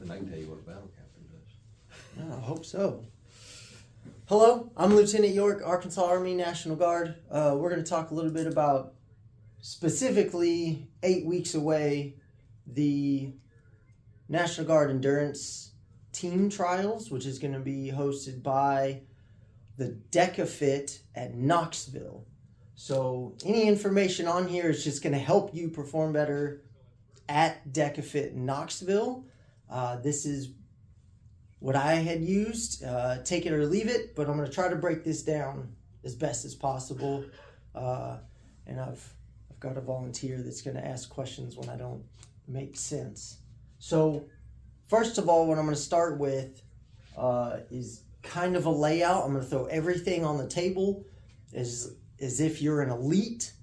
And I can tell you what a battle captain does. I hope so. Hello, I'm Lieutenant Yorek, Arkansas Army National Guard. We're going to talk a little bit about specifically 8 weeks away, the National Guard Endurance Team Trials, which is going to be hosted by the Dekafit at Knoxville. So any information on here is just going to help you perform better at Dekafit Knoxville. This is what I had used. Take it or leave it, but I'm going to try to break this down as best as possible. And I've got a volunteer that's going to ask questions when I don't make sense. So first of all, what I'm going to start with is kind of a layout. I'm going to throw everything on the table as if you're an elite,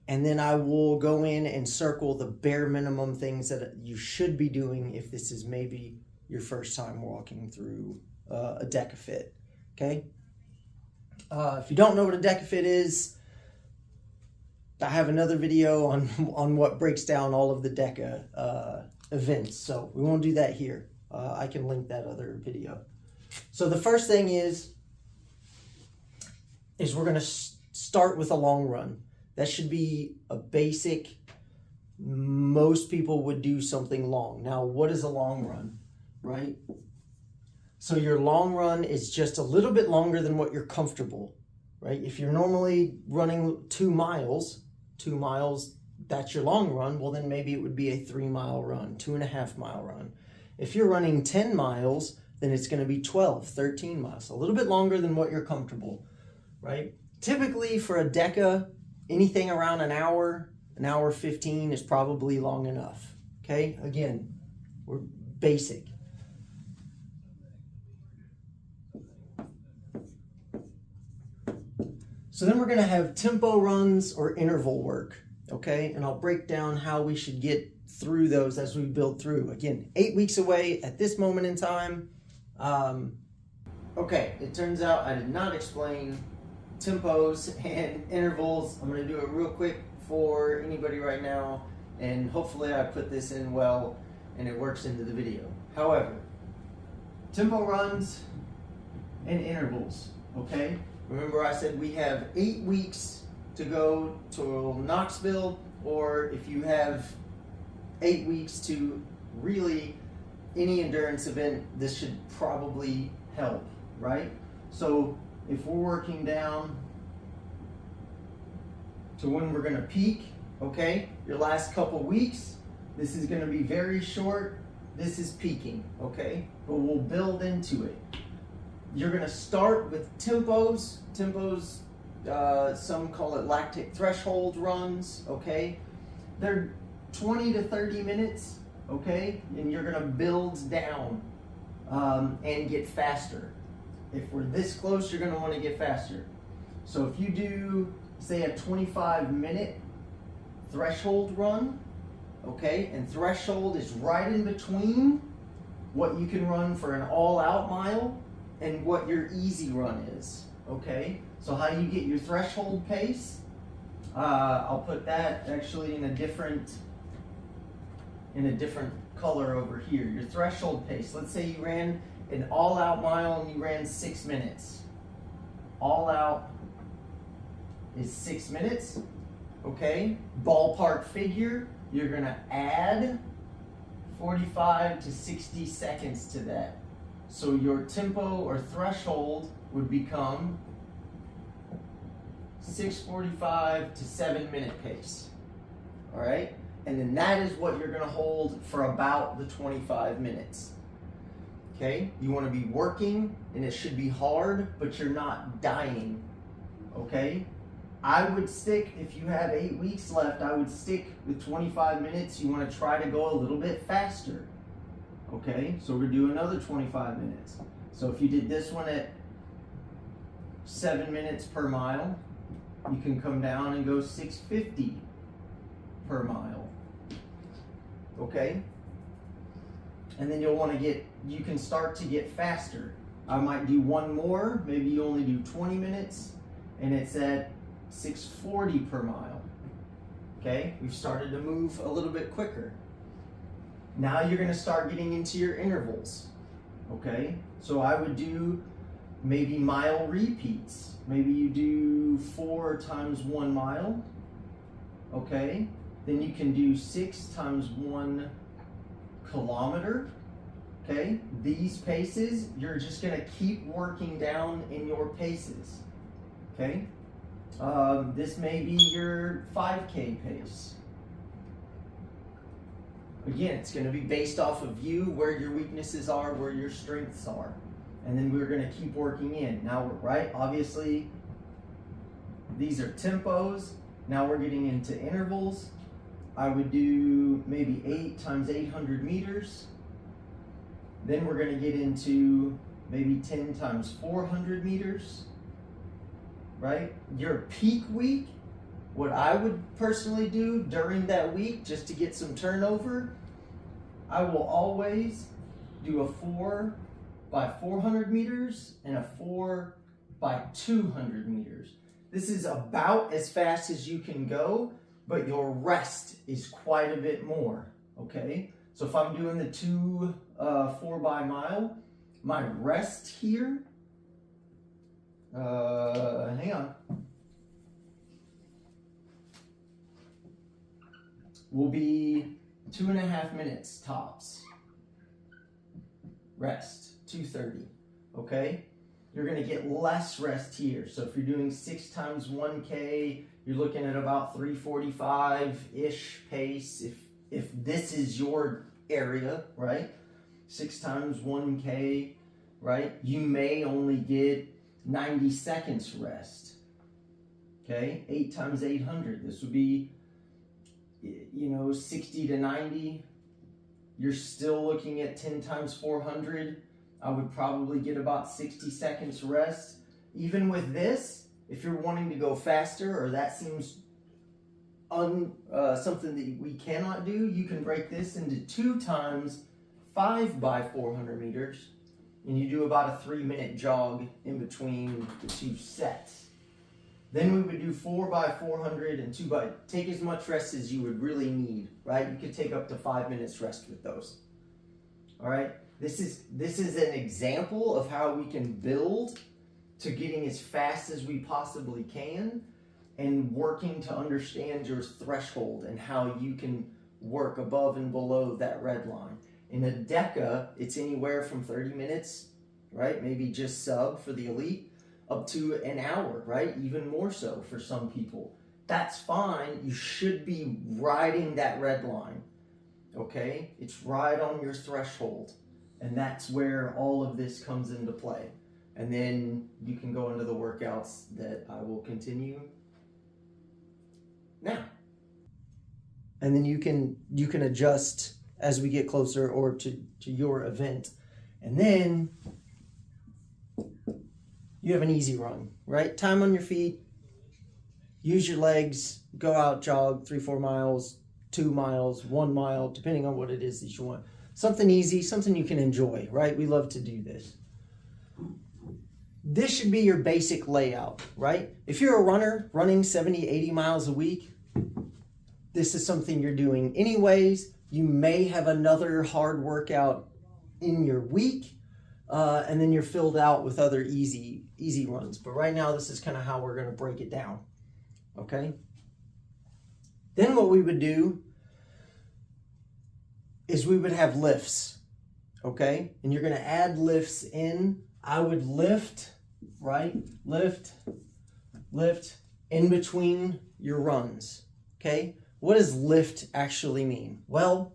and then I will go in and circle the bare minimum things that you should be doing if this is maybe your first time walking through a Dekafit, okay? If you don't know what a Dekafit is, I have another video on what breaks down all of the Deka events, so we won't do that here. I can link that other video. So the first thing is we're going to start with a long run. That should be a basic. Most people would do something long. Now, what is a long run, right? So your long run is just a little bit longer than what you're comfortable, right? If you're normally running 2 miles, that's your long run. Well, then maybe it would be a 3-mile run, 2.5-mile run. If you're running 10 miles, then it's going to be 12, 13 miles, a little bit longer than what you're comfortable, right? Typically for a Deka, anything around an hour 15 is probably long enough, okay? Again, we're basic. So then we're going to have tempo runs or interval work, okay? And I'll break down how we should get through those as we build through. Again, 8 weeks away at this moment in time. Okay, it turns out I did not explain tempos and intervals. I'm going to do it real quick for anybody right now, and hopefully I put this in well and it works into the video. However, tempo runs and intervals, okay? Remember I said we have 8 weeks to go to Knoxville, or if you have 8 weeks to really any endurance event, this should probably help, right? So if we're working down to when we're going to peak, okay, your last couple weeks, this is going to be very short. This is peaking, okay, but we'll build into it. You're going to start with tempos. Some call it lactic threshold runs, okay? They're 20 to 30 minutes, okay? And you're going to build down and get faster. If we're this close, you're going to want to get faster. So if you do, say, a 25-minute threshold run, okay, and threshold is right in between what you can run for an all-out mile and what your easy run is, okay? So how you get your threshold pace, I'll put that actually in a different color over here. Your threshold pace, let's say you ran an all-out mile and you ran 6 minutes. All out is 6 minutes, okay? Ballpark figure, you're gonna add 45 to 60 seconds to that. So your tempo or threshold would become 6:45 to 7-minute pace, all right? And then that is what you're gonna hold for about the 25 minutes. Okay, you want to be working, and it should be hard, but you're not dying, okay? I would stick, if you have 8 weeks left, I would stick with 25 minutes. You want to try to go a little bit faster, okay? So we're doing another 25 minutes. So if you did this one at 7 minutes per mile, you can come down and go 6:50 per mile, okay? And then you'll want to you can start to get faster. I might do one more, maybe you only do 20 minutes, and it's at 6:40 per mile. Okay, we've started to move a little bit quicker. Now you're going to start getting into your intervals. Okay, so I would do maybe mile repeats. Maybe you do 4 times 1 mile. Okay, then you can do 6 times 1 kilometer. Okay, these paces, you're just going to keep working down in your paces. Okay, this may be your 5K pace. Again, it's going to be based off of you, where your weaknesses are, where your strengths are. And then we're going to keep working in. Now, right, obviously, these are tempos. Now we're getting into intervals. I would do maybe 8 times 800 meters. Then we're going to get into maybe 10 times 400 meters, right? Your peak week, what I would personally do during that week, just to get some turnover, I will always do a 4 by 400 meters and a 4 by 200 meters. This is about as fast as you can go, but your rest is quite a bit more, okay? So if I'm doing the 2 4 by mile, my rest here, hang on, will be 2.5 minutes tops. Rest, 2:30, okay? You're gonna get less rest here. So if you're doing 6 times 1K, you're looking at about 345-ish pace. If this is your area, right? 6 times 1K, right? You may only get 90 seconds rest, okay? 8 times 800, this would be, 60 to 90. You're still looking at 10 times 400. I would probably get about 60 seconds rest. Even with this, if you're wanting to go faster or that seems something that we cannot do, you can break this into 2 times 5 by 400 meters, and you do about a 3-minute jog in between the 2 sets. Then we would do 4 by 400 and 2 by, take as much rest as you would really need, right? You could take up to 5 minutes rest with those. All right, this is an example of how we can build to getting as fast as we possibly can and working to understand your threshold and how you can work above and below that red line. In a Deka, it's anywhere from 30 minutes, right? Maybe just sub for the elite, up to an hour, right? Even more so for some people. That's fine. You should be riding that red line, okay? It's right on your threshold. And that's where all of this comes into play. And then you can go into the workouts that I will continue now. And then you can adjust as we get closer or to your event. And then you have an easy run, right? Time on your feet, use your legs, go out, jog 3-4 miles, 2 miles, 1 mile, depending on what it is that you want. Something easy, something you can enjoy, right? We love to do this. This should be your basic layout, right? If you're a runner running 70, 80 miles a week, this is something you're doing anyways. You may have another hard workout in your week, and then you're filled out with other easy runs. But right now, this is kind of how we're going to break it down, okay? Then what we would do is we would have lifts, okay? And you're going to add lifts in. I would lift, right? Lift in between your runs, okay? What does lift actually mean? Well,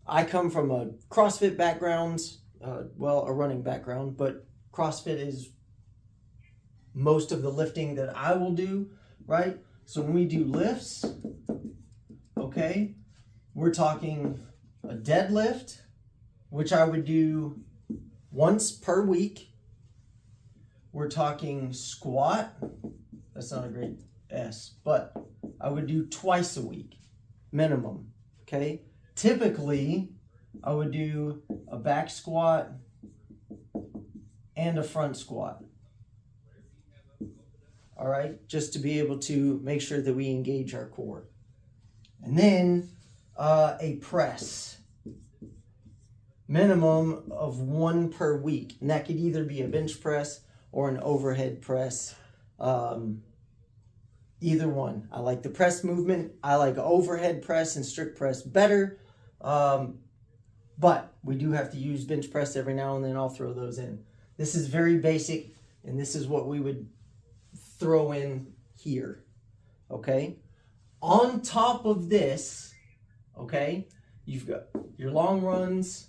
I come from a CrossFit background, a running background, but CrossFit is most of the lifting that I will do, right? So when we do lifts, okay, we're talking a deadlift, which I would do once per week. We're talking squat. That's not a great S, but I would do twice a week, minimum, okay? Typically, I would do a back squat and a front squat. All right, just to be able to make sure that we engage our core. And then a press, minimum of 1 per week. And that could either be a bench press or an overhead press. Either one. I like the press movement. I like overhead press and strict press better. But we do have to use bench press every now and then. I'll throw those in. This is very basic, and this is what we would throw in here. Okay? On top of this, okay, you've got your long runs,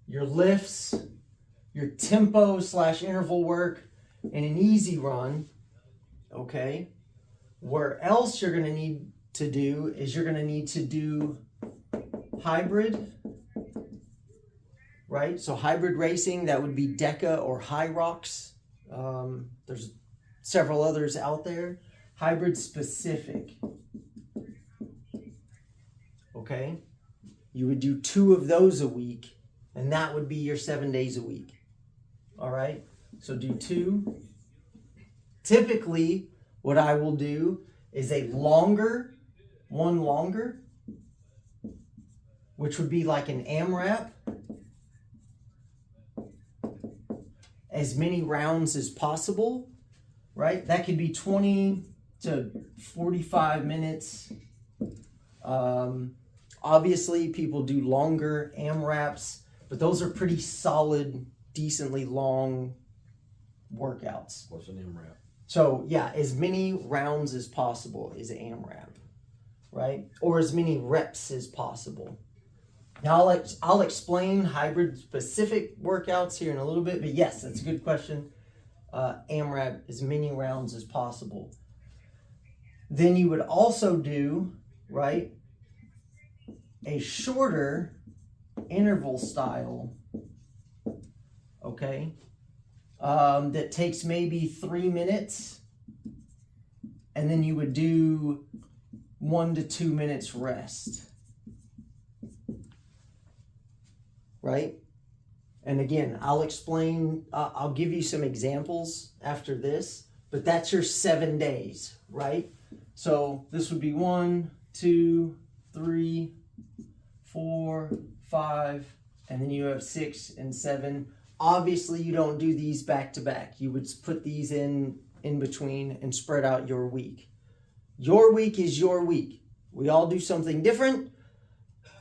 your lifts, your tempo/interval work, and an easy run. Okay? Where else you're going to need to do is you're going to need to do hybrid, right? So hybrid racing, that would be Deka or High Rocks. There's several others out there. Hybrid specific. Okay? You would do 2 of those a week, and that would be your 7 days a week. All right? So do 2. Typically, what I will do is one longer, which would be like an AMRAP, as many rounds as possible, right? That could be 20 to 45 minutes. Obviously, people do longer AMRAPs, but those are pretty solid, decently long workouts. What's an AMRAP? So, yeah, as many rounds as possible is AMRAP, right? Or as many reps as possible. Now, I'll explain hybrid-specific workouts here in a little bit, but yes, that's a good question. AMRAP, as many rounds as possible. Then you would also do, right, a shorter interval style, okay? That takes maybe 3 minutes, and then you would do 1 to 2 minutes rest, right? And again, I'll explain, I'll give you some examples after this, but that's your 7 days, right? So this would be 1, 2, 3, 4, 5, and then you have 6 and 7. Obviously, you don't do these back to back. You would put these in between and spread out your week. Your week is your week. We all do something different.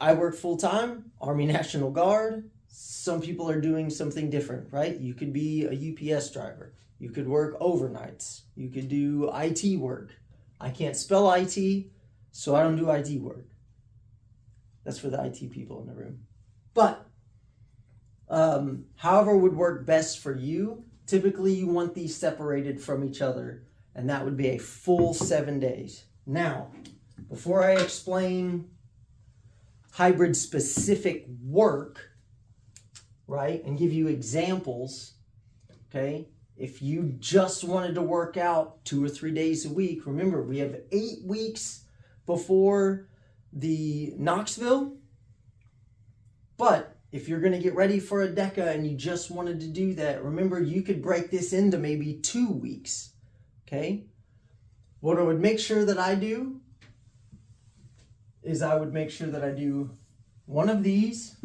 I work full-time, Army National Guard. Some people are doing something different, right? You could be a UPS driver. You could work overnights. You could do IT work. I can't spell IT, so I don't do IT work. That's for the IT people in the room. But however would work best for you. Typically, you want these separated from each other, and that would be a full 7 days. Now, before I explain hybrid specific work, right, and give you examples, okay, if you just wanted to work out 2 or 3 days a week, remember, we have 8 weeks before the Knoxville, but if you're going to get ready for a Deka and you just wanted to do that, remember, you could break this into maybe 2 weeks, okay? What I would make sure that I do is I would make sure that I do one of these,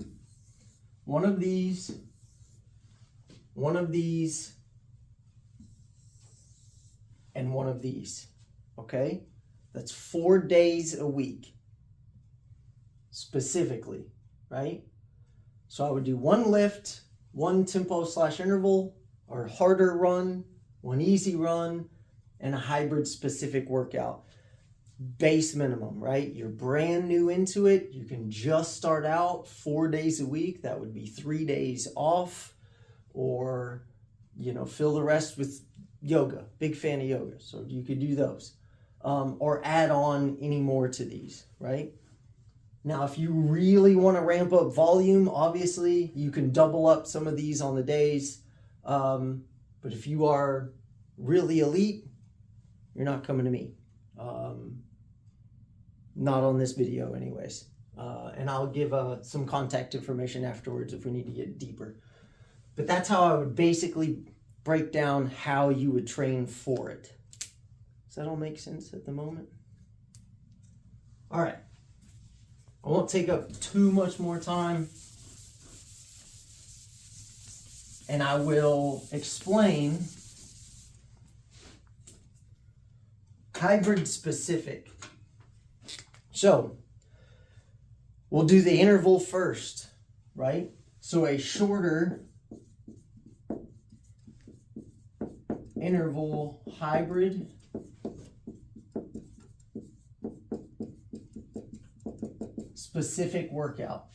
one of these, one of these, and one of these, okay? That's 4 days a week, specifically, right? So I would do 1 lift, 1 tempo/interval or harder run, 1 easy run, and a hybrid specific workout. Base minimum, right? You're brand new into it. You can just start out 4 days a week. That would be 3 days off, or, fill the rest with yoga. Big fan of yoga. So you could do those, or add on any more to these, right? Now, if you really want to ramp up volume, obviously, you can double up some of these on the days. But if you are really elite, you're not coming to me. Not on this video anyways. And I'll give some contact information afterwards if we need to get deeper. But that's how I would basically break down how you would train for it. Does that all make sense at the moment? All right. I won't take up too much more time. and I will explain hybrid specific. So we'll do the interval first, right? So a shorter interval hybrid specific workout.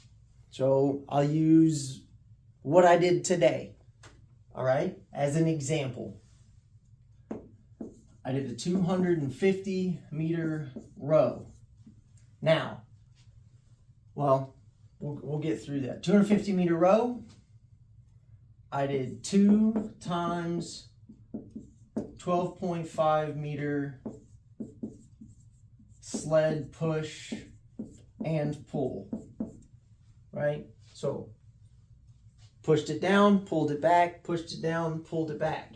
So I'll use what I did today, all right, as an example. I did a 250 meter row. Now, well, we'll get through that. 250 meter row, I did 2 times 12.5 meter sled push and pull, right? So pushed it down, pulled it back, pushed it down, pulled it back.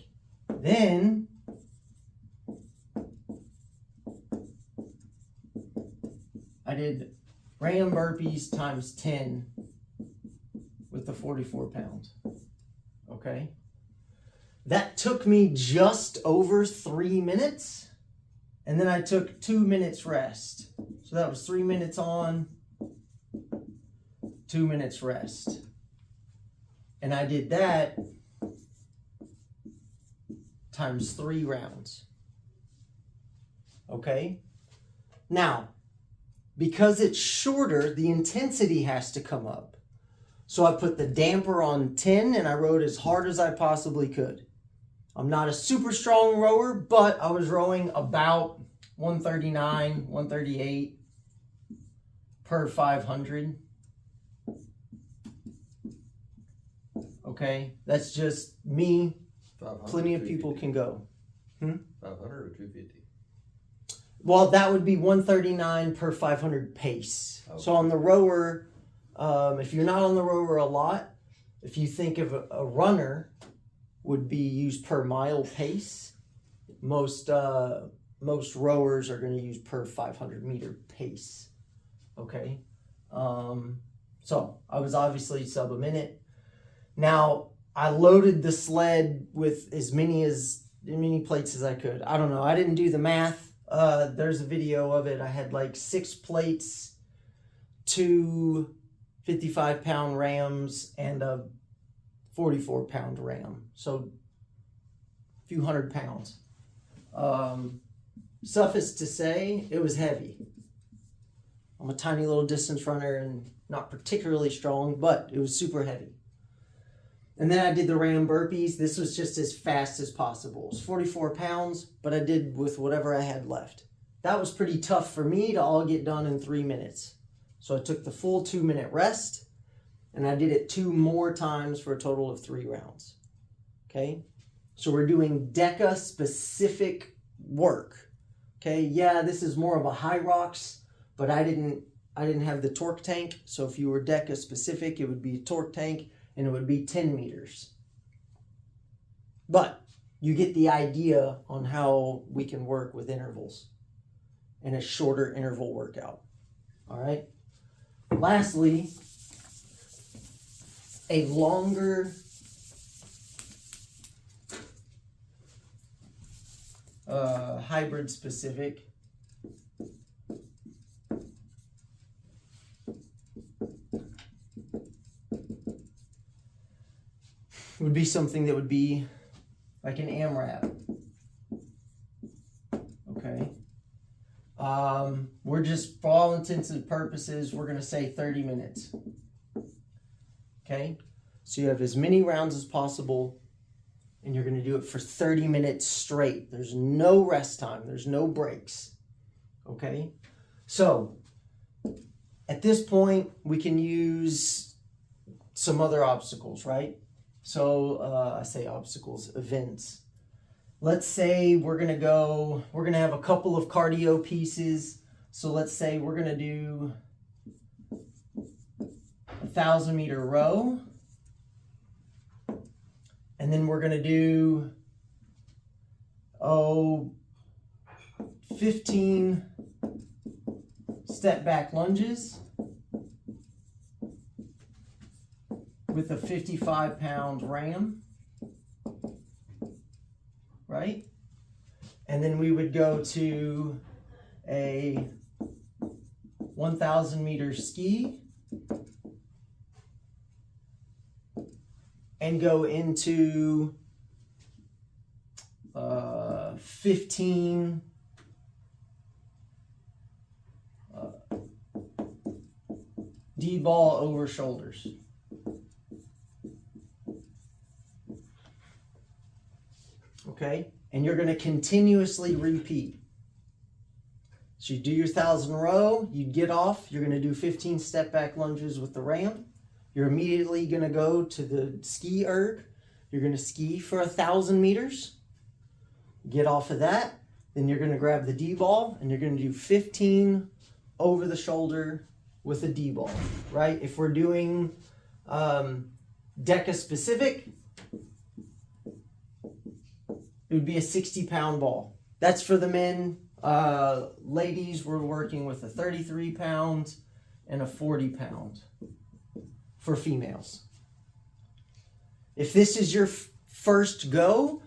Then I did ram burpees times 10 with the 44 pounds, okay? That took me just over 3 minutes, and then I took 2 minutes rest. So that was 3 minutes on, 2 minutes rest. And I did that times 3 rounds. Okay? Now, because it's shorter, the intensity has to come up. So I put the damper on 10 and I rowed as hard as I possibly could. I'm not a super strong rower, but I was rowing about 139, 138 per 500. Okay, that's just me. Plenty of people can go. 500 or 250? Well, that would be 139 per 500 pace. Okay. So on the rower, if you're not on the rower a lot, if you think of a runner would be used per mile pace, most rowers are going to use per 500 meter pace. Okay, so I was obviously sub a minute. Now I loaded the sled with as many plates as I could. I don't know. I didn't do the math. There's a video of it. I had like 6 plates, 2 55-pound rams, and a 44-pound ram. So a few hundred pounds. Suffice to say, it was heavy. I'm a tiny little distance runner and not particularly strong, but it was super heavy. And then I did the ram burpees. This was just as fast as possible. It was 44 pounds, but I did with whatever I had left. That was pretty tough for me to all get done in 3 minutes. So I took the full 2-minute rest, and I did it 2 more times for a total of 3 rounds. Okay? So we're doing Deka specific work. Okay? Yeah, this is more of a high rocks, but I didn't have the torque tank. So if you were Deka specific, it would be a torque tank, and it would be 10 meters. But you get the idea on how we can work with intervals and a shorter interval workout. All right? Lastly, a longer hybrid specific would be something that would be like an AMRAP. Okay. We're just, for all intents and purposes, we're going to say 30 minutes. Okay. So you have as many rounds as possible, and you're going to do it for 30 minutes straight. There's no rest time. There's no breaks. Okay. So at this point, we can use some other obstacles, right? So I say obstacles, events. Let's say we're going to have a couple of cardio pieces. So let's say we're going to do a 1,000-meter row. And then we're going to do 15 step back lunges with a 55-pound ram. right? And then we would go to a 1,000 meter ski and go into 15 D-ball over shoulders. Okay, and you're going to continuously repeat. So you do your 1,000 row, you get off, you're going to do 15 step back lunges with the ramp. You're immediately going to go to the ski erg. You're going to ski for 1,000 meters. Get off of that. Then you're going to grab the D-ball and you're going to do 15 over the shoulder with a D-ball, right? If we're doing Deka specific, it would be a 60-pound ball. That's for the men. Ladies, we're working with a 33-pound and a 40-pound for females. If this is your first go,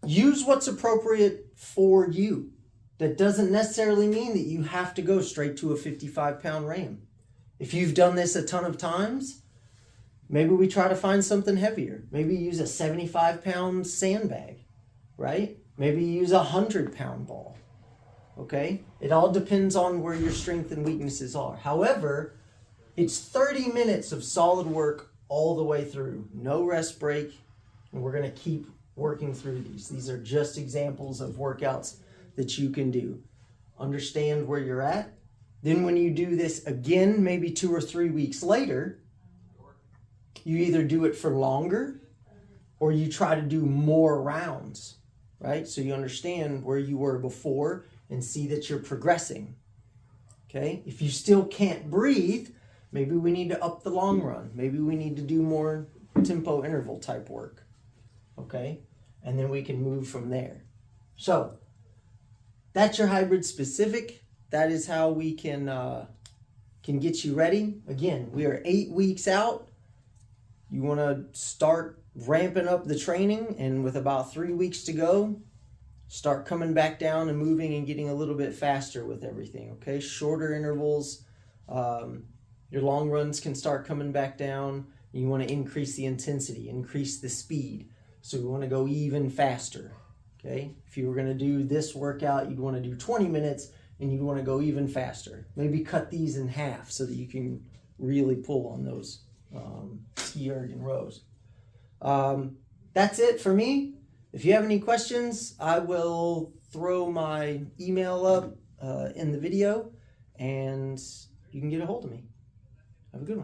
use what's appropriate for you. That doesn't necessarily mean that you have to go straight to a 55-pound ram. If you've done this a ton of times, maybe we try to find something heavier. Maybe use a 75-pound sandbag, right? Maybe use a 100-pound ball, okay? It all depends on where your strengths and weaknesses are. However, it's 30 minutes of solid work all the way through. No rest break, and we're going to keep working through these. These are just examples of workouts that you can do. Understand where you're at. Then when you do this again, maybe 2 or 3 weeks later, you either do it for longer or you try to do more rounds, right? So you understand where you were before and see that you're progressing, okay? If you still can't breathe, maybe we need to up the long run. Maybe we need to do more tempo interval type work, okay? And then we can move from there. So that's your hybrid specific. That is how we can get you ready. Again, we are 8 weeks out. You want to start ramping up the training, and with about 3 weeks to go, start coming back down and moving and getting a little bit faster with everything, okay? Shorter intervals. Your long runs can start coming back down. You want to increase the intensity, increase the speed. So we want to go even faster, okay? If you were going to do this workout, you'd want to do 20 minutes and you'd want to go even faster. Maybe cut these in half so that you can really pull on those ski erg and rows. That's it for me. If you have any questions, I will throw my email up in the video and you can get a hold of me. Have a good one.